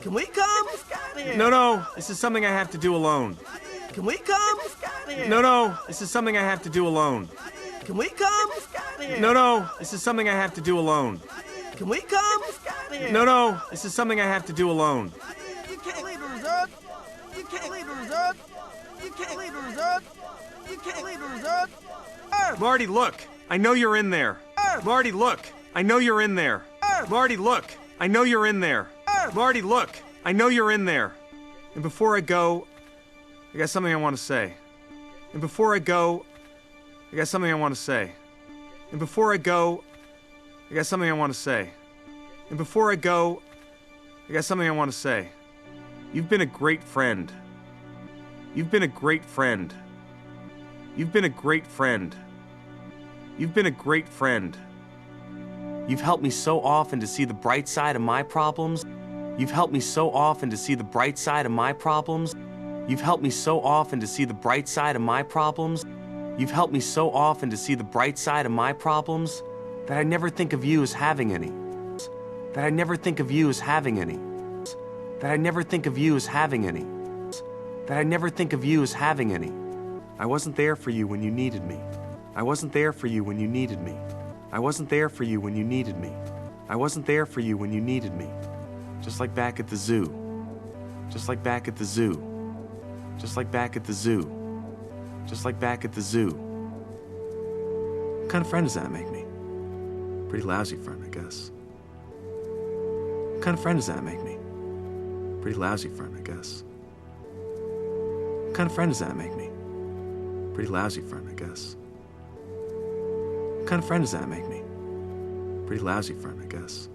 Can we come? No, this is something I have to do alone. Can we come? No, this is something I have to do alone. Can we come? No, this is something I have to do alone. Can we come? No, this is something I have to do alone. You can't leave a result. You can't leave a result. You can't leave a result. You can't leave a result. Marty, look. I know you're in there. Marty, look. I know you're in there. Marty, look. I know you're in there. Marty, look. I know you're in there. And before I go, I got something I want to say. And before I go, I got something I want to say. And before I go, I got something I want to say. And before I go, I got something I want to say. You've been a great friend. You've been a great friend. You've been a great friend. You've been a great friend. You've helped me so often to see the bright side of my problems. You've helped me so often to see the bright side of my problems. You've helped me so often to see the bright side of my problems. You've helped me so often to see the bright side of my problems that I never think of you as having any. That I never think of you as having any. That I never think of you as having any. That I never think of you as having any. I wasn't there for you when you needed me. I wasn't there for you when you needed me. I wasn't there for you when you needed me. I wasn't there for you when you needed me. Just like back at the zoo. Just like back at the zoo. Just like back at the zoo. Just like back at the zoo. What kind of friend does that make me? Pretty lousy friend, I guess. What kind of friend does that make me? Pretty lousy friend, I guess. What kind of friend does that make me? Pretty lousy friend, I guess. What kind of friend does that make me? Pretty lousy friend, I guess.